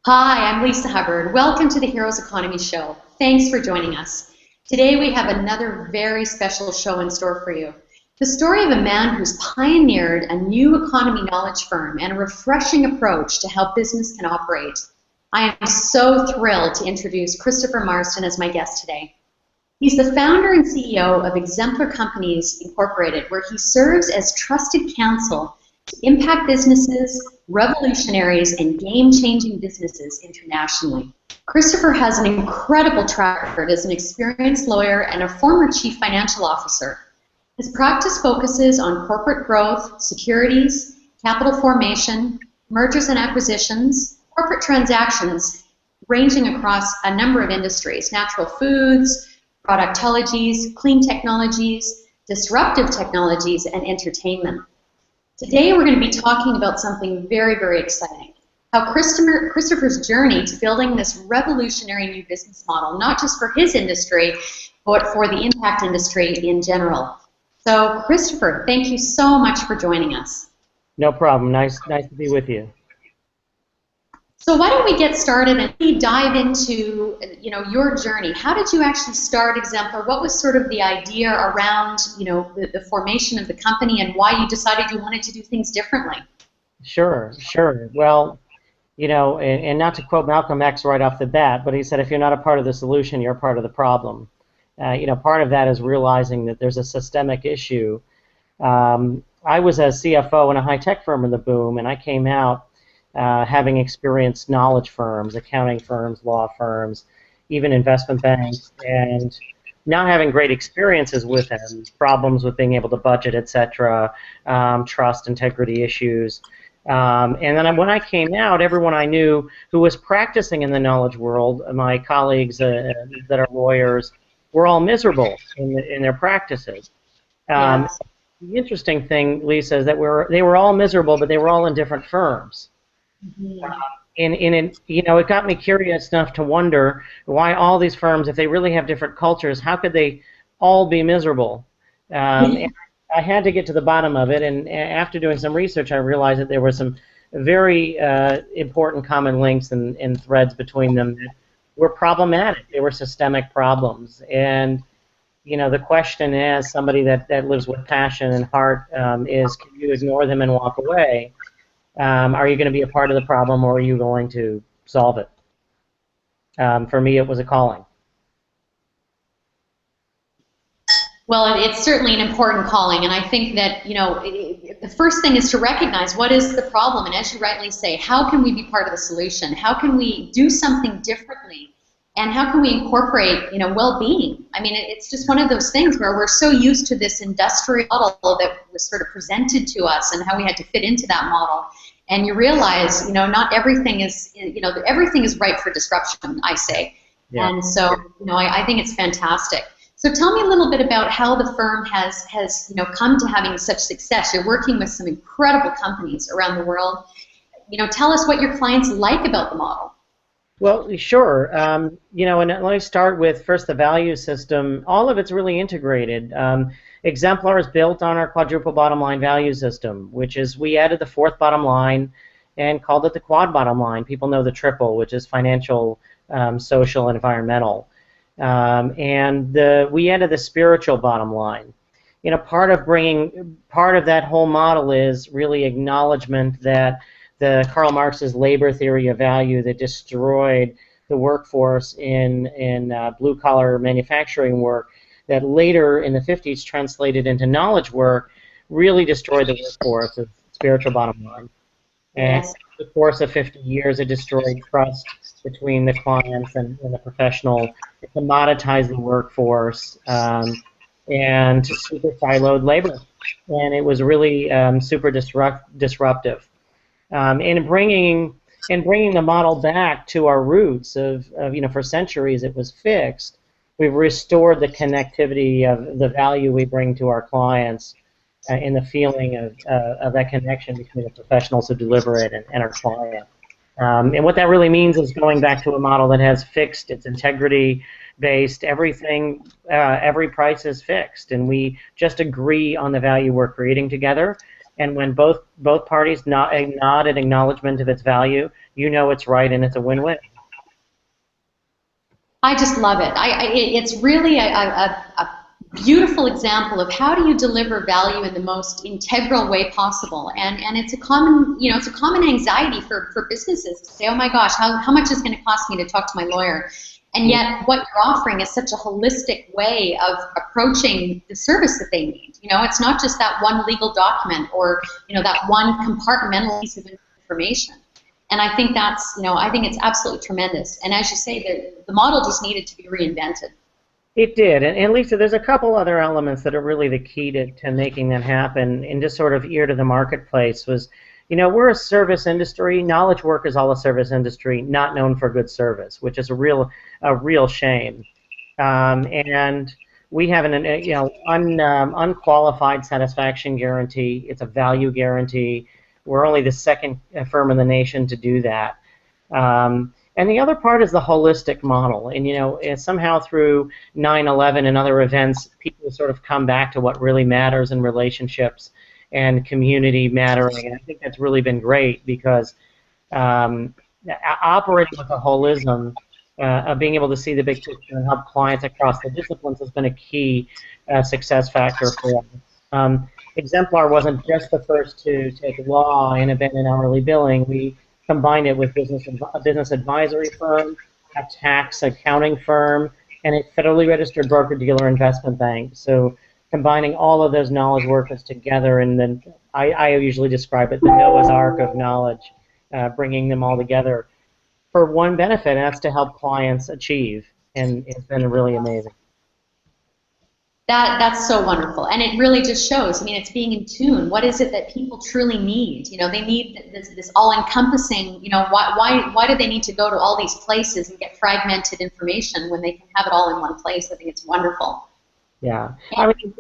Hi, I'm Lisa Hubbard. Welcome to the Heroes Economy Show. Thanks for joining us. Today we have another very special show in store for you. The story of a man who's pioneered a new economy knowledge firm and a refreshing approach to how business can operate. I am so thrilled to introduce Christopher Marston as my guest today. He's the founder and CEO of Exemplar Companies, Incorporated, where he serves as trusted counsel to impact businesses, revolutionaries, and game-changing businesses internationally. Christopher has an incredible track record as an experienced lawyer and a former chief financial officer. His practice focuses on corporate growth, securities, capital formation, mergers and acquisitions, corporate transactions, ranging across a number of industries: natural foods, productologies, clean technologies, disruptive technologies, and entertainment. Today we're going to be talking about something very, very exciting: how Christopher's journey to building this revolutionary new business model, not just for his industry, but for the impact industry in general. So Christopher, thank you so much for joining us. No problem. Nice to be with you. So why don't we get started and dive into your journey? How did you actually start Exemplar? What was sort of the idea around the formation of the company and why you decided you wanted to do things differently? Sure. Well, and not to quote Malcolm X right off the bat, but he said, if you're not a part of the solution, you're a part of the problem. Part of that is realizing that there's a systemic issue. I was a CFO in a high-tech firm in the boom, and I came out having experienced knowledge firms, accounting firms, law firms, even investment banks, and not having great experiences with them, problems with being able to budget, etc., trust, integrity issues. And then when I came out, everyone I knew who was practicing in the knowledge world, my colleagues that are lawyers, were all miserable in their practices. Yes. The interesting thing, Lisa, is that they were all miserable, but they were all in different firms. Mm-hmm. It got me curious enough to wonder why all these firms, if they really have different cultures, how could they all be miserable? And I had to get to the bottom of it, and after doing some research, I realized that there were some very important common links and threads between them that were problematic. They were systemic problems, and the question as somebody that lives with passion and heart is, can you ignore them and walk away? Are you going to be a part of the problem, or are you going to solve it? For me, it was a calling. Well, it's certainly an important calling, and I think that the first thing is to recognize what is the problem, and as you rightly say, how can we be part of the solution? How can we do something differently? And how can we incorporate, well-being? I mean, it's just one of those things where we're so used to this industrial model that was sort of presented to us and how we had to fit into that model. And you realize, not everything is, everything is ripe for disruption, I say. Yeah. And so, I think it's fantastic. So tell me a little bit about how the firm has come to having such success. You're working with some incredible companies around the world. Tell us what your clients like about the model. Well, sure. And let me start with first the value system. All of it's really integrated. Exemplar is built on our quadruple bottom line value system, which is we added the fourth bottom line and called it the quad bottom line. People know the triple, which is financial, social, and environmental. We added the spiritual bottom line. Part of that whole model is really acknowledgement that the Karl Marx's labor theory of value that destroyed the workforce in blue-collar manufacturing work, that later in the 50s translated into knowledge work, really destroyed the workforce of spiritual bottom line. And in the course of 50 years, it destroyed trust between the clients and the professional. It commoditized the workforce and super siloed labor. And it was really super disruptive. And bringing the model back to our roots of for centuries it was fixed. We've restored the connectivity of the value we bring to our clients in the feeling of that connection between the professionals who deliver it and our client. And what that really means is going back to a model that has fixed, it's integrity-based, everything, every price is fixed, and we just agree on the value we're creating together. And when both parties nod in acknowledgement of its value, you know it's right and it's a win-win. I just love it. It's really a beautiful example of how do you deliver value in the most integral way possible. And it's a common, it's a common anxiety for businesses to say, oh my gosh, how much is it going to cost me to talk to my lawyer? And yet what you're offering is such a holistic way of approaching the service that they need. It's not just that one legal document or, that one compartmental piece of information. And I think I think it's absolutely tremendous. And as you say, the model just needed to be reinvented. It did. And Lisa, there's a couple other elements that are really the key to making that happen and just sort of ear to the marketplace was, we're a service industry. Knowledge work is all a service industry, not known for good service, which is a real shame. And we have an unqualified satisfaction guarantee. It's a value guarantee. We're only the second firm in the nation to do that. And the other part is the holistic model. And somehow through 9/11 and other events, people sort of come back to what really matters in relationships and community mattering. And I think that's really been great because operating with a holism, of being able to see the big picture and help clients across the disciplines has been a key success factor for us. Exemplar wasn't just the first to take law and abandon hourly billing. We combined it with a business advisory firm, a tax accounting firm, and a federally registered broker-dealer investment bank. So combining all of those knowledge workers together, and then I usually describe it the Noah's Ark of knowledge, bringing them all together for one benefit, and that's to help clients achieve. And it's been really amazing. That's so wonderful, and it really just shows. It's being in tune. What is it that people truly need? They need this all-encompassing. Why do they need to go to all these places and get fragmented information when they can have it all in one place? I think it's wonderful. Yeah, it's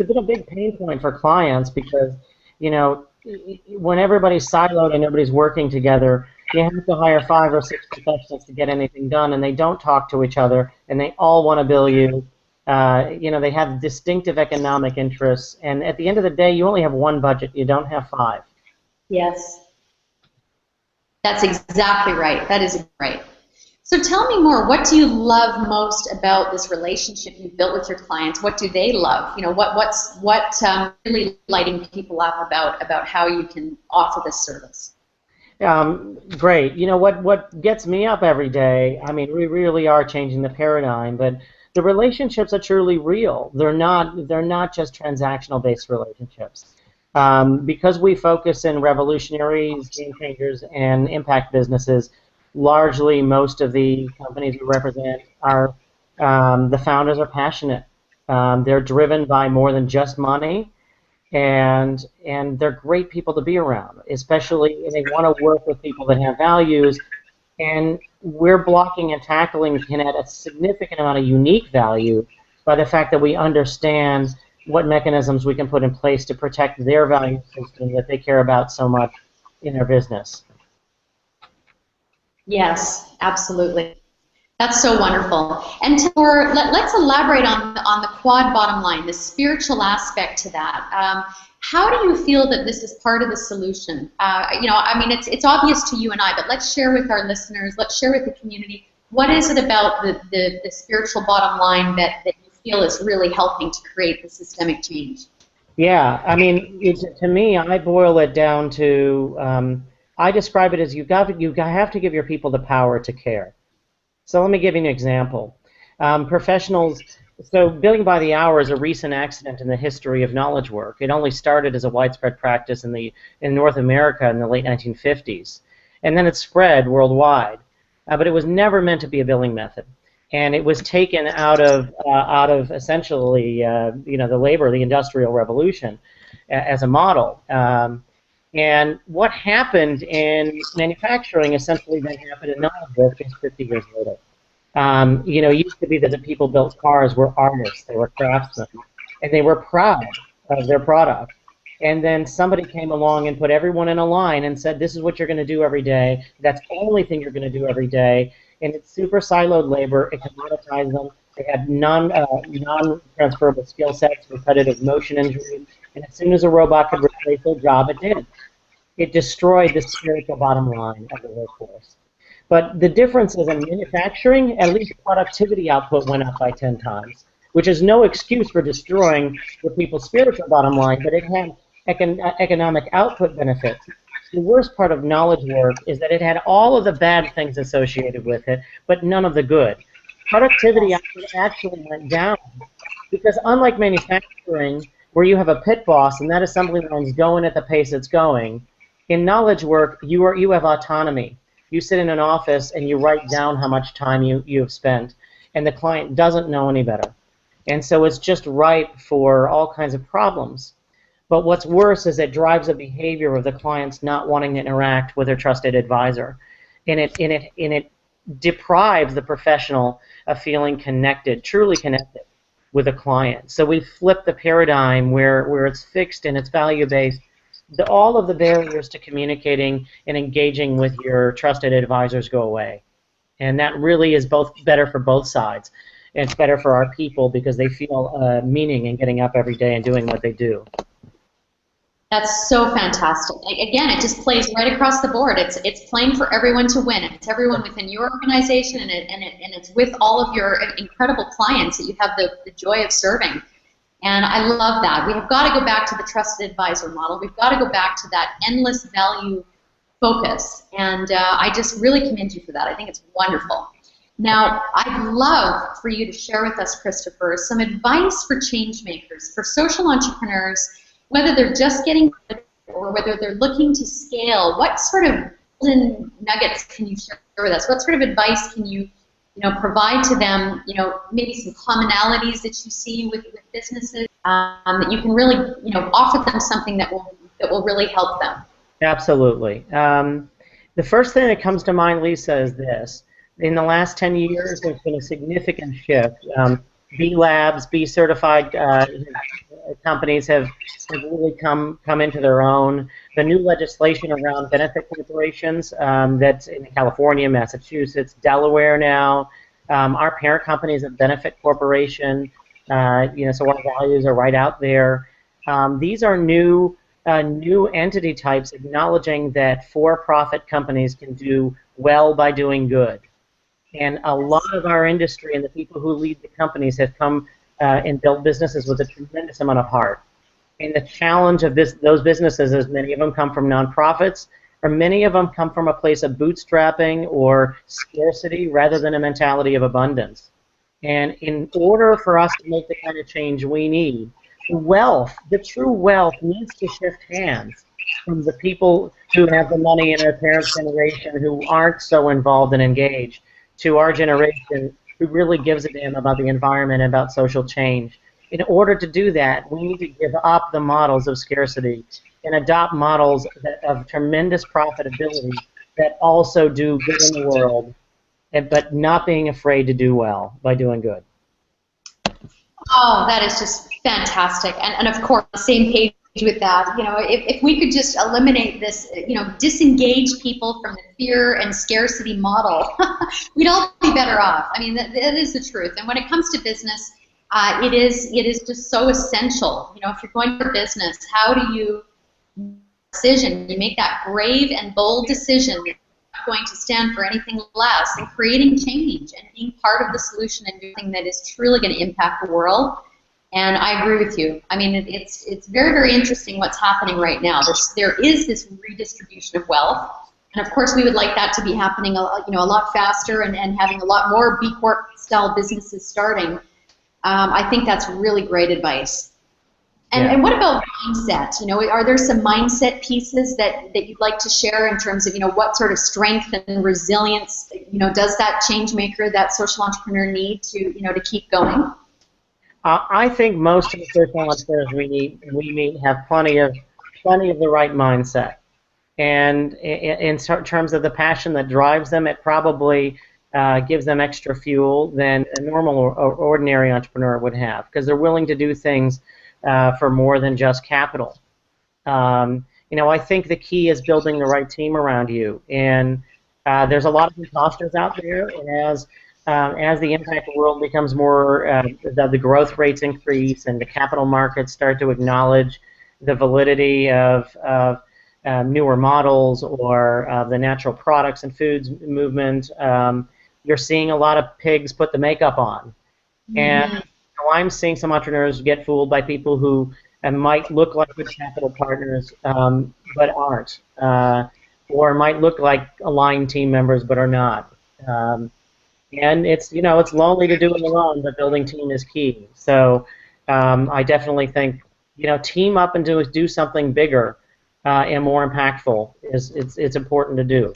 been a big pain point for clients because when everybody's siloed and nobody's working together, you have to hire 5 or 6 professionals to get anything done, and they don't talk to each other, and they all want to bill you. They have distinctive economic interests, and at the end of the day, you only have one budget. You don't have 5. Yes. That's exactly right. That is right. So tell me more. What do you love most about this relationship you've built with your clients? What do they love? What's really lighting people up about how you can offer this service? Great. What gets me up every day, we really are changing the paradigm, but the relationships are truly real. They're not just transactional-based relationships. Because we focus in revolutionaries, game-changers, and impact businesses, largely most of the companies we represent are, the founders are passionate. They're driven by more than just money. And they're great people to be around, especially if they want to work with people that have values, and we're blocking and tackling can add a significant amount of unique value by the fact that we understand what mechanisms we can put in place to protect their value system that they care about so much in their business. Yes, absolutely. That's so wonderful. And let's elaborate on the quad bottom line, the spiritual aspect to that. How do you feel that this is part of the solution? It's obvious to you and I, but let's share with our listeners, let's share with the community, what is it about the spiritual bottom line that you feel is really helping to create the systemic change? Yeah, to me, I boil it down to, I describe it as you have to give your people the power to care. So let me give you an example. Professionals, so billing by the hour is a recent accident in the history of knowledge work. It only started as a widespread practice in North America in the late 1950s, and then it spread worldwide. But it was never meant to be a billing method, and it was taken out of essentially the industrial revolution as a model. And what happened in manufacturing essentially then happened in knowledge work just 50 years later. It used to be that the people built cars were artists, they were craftsmen, and they were proud of their product. And then somebody came along and put everyone in a line and said, this is what you're going to do every day. That's the only thing you're going to do every day. And it's super siloed labor. It commoditized them. They had non-transferable skill sets, repetitive motion injury. And as soon as a robot could replace their job, it did. It destroyed the spiritual bottom line of the workforce. But the difference is in manufacturing, at least productivity output went up by 10 times, which is no excuse for destroying the people's spiritual bottom line, but it had economic output benefits. The worst part of knowledge work is that it had all of the bad things associated with it, but none of the good. Productivity actually went down because unlike manufacturing, where you have a pit boss and that assembly line's going at the pace it's going, in knowledge work, you have autonomy. You sit in an office and you write down how much time you have spent, and the client doesn't know any better. And so it's just ripe for all kinds of problems. But what's worse is it drives a behavior of the clients not wanting to interact with their trusted advisor. And it deprives the professional of feeling connected, truly connected with a client. So we flip the paradigm where it's fixed and it's value-based. All of the barriers to communicating and engaging with your trusted advisors go away. And that really is better for both sides. And it's better for our people because they feel meaning in getting up every day and doing what they do. That's so fantastic. Again, it just plays right across the board. It's playing for everyone to win. It's everyone within your organization, and it's with all of your incredible clients that you have the joy of serving. And I love that. We have got to go back to the trusted advisor model. We've got to go back to that endless value focus. And I just really commend you for that. I think it's wonderful. Now, I'd love for you to share with us, Christopher, some advice for change makers, for social entrepreneurs, whether they're just getting started or whether they're looking to scale. What sort of golden nuggets can you share with us? What sort of advice can you provide to them, maybe some commonalities that you see with businesses, that you can really, offer them something that will really help them? Absolutely. The first thing that comes to mind, Lisa, is this. In the last 10 years, there's been a significant shift. B Labs, B certified companies have really come into their own. The new legislation around benefit corporations, that's in California, Massachusetts, Delaware now. Our parent company is a benefit corporation, so our values are right out there. These are new entity types acknowledging that for-profit companies can do well by doing good. And a lot of our industry and the people who lead the companies have come and built businesses with a tremendous amount of heart. And the challenge of those businesses is many of them come from nonprofits, or many of them come from a place of bootstrapping or scarcity rather than a mentality of abundance. And in order for us to make the kind of change we need, wealth, the true wealth, needs to shift hands from the people who have the money in our parents' generation who aren't so involved and engaged, to our generation who really gives a damn about the environment and about social change. In order to do that, we need to give up the models of scarcity and adopt models of tremendous profitability that also do good in the world, but not being afraid to do well by doing good. Oh, that is just fantastic. And of course, the same page with that. If we could just eliminate this, disengage people from the fear and scarcity model, we'd all be better off. I mean, that is the truth. And when it comes to business, it is just so essential. If you're going for business, how do you decision? You make that brave and bold decision. You're not going to stand for anything less, and creating change and being part of the solution and doing something that is truly going to impact the world. And I agree with you. I mean, it's very, very interesting what's happening right now. There is this redistribution of wealth, and of course we would like that to be happening a lot faster and having a lot more B Corp style businesses starting. I think that's really great advice. And what about mindset? Are there some mindset pieces that you'd like to share in terms of what sort of strength and resilience does that change maker, that social entrepreneur need to keep going? I think most of the social entrepreneurs we meet have plenty of the right mindset, and in terms of the passion that drives them, it probably gives them extra fuel than a normal or ordinary entrepreneur would have, because they're willing to do things for more than just capital. I think the key is building the right team around you, and there's a lot of imposters out there, and as the impact world becomes more, the growth rates increase and the capital markets start to acknowledge the validity of newer models or the natural products and foods movement. You're seeing a lot of pigs put the makeup on. And I'm seeing some entrepreneurs get fooled by people who might look like good capital partners but aren't, or might look like aligned team members but are not. And it's it's lonely to do it alone, but building team is key. So I definitely think team up and do something bigger and more impactful it's important to do.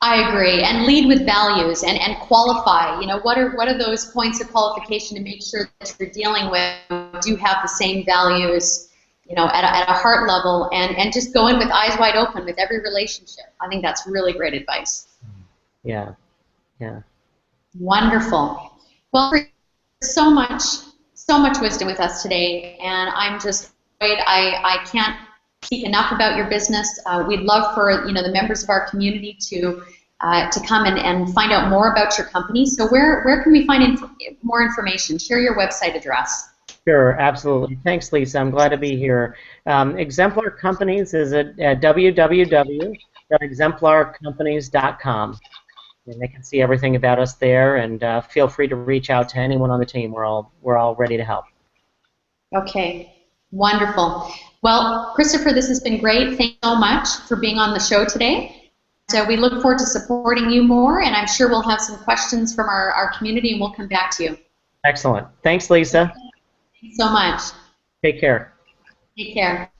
I agree, and lead with values and qualify. What are those points of qualification to make sure that you're dealing with do have the same values, at a heart level, and just go in with eyes wide open with every relationship. I think that's really great advice. Yeah. Yeah. Wonderful. Well, so much wisdom with us today, and I'm just afraid I can't speak enough about your business. We'd love for the members of our community to come and find out more about your company. So where can we find more information? Share your website address. Sure, absolutely. Thanks, Lisa. I'm glad to be here. Exemplar Companies is at www.exemplarcompanies.com. And they can see everything about us there, and feel free to reach out to anyone on the team. We're all ready to help. Okay, wonderful. Well, Christopher, this has been great. Thanks so much for being on the show today. So we look forward to supporting you more, and I'm sure we'll have some questions from our community, and we'll come back to you. Excellent. Thanks, Lisa. Thanks so much. Take care. Take care.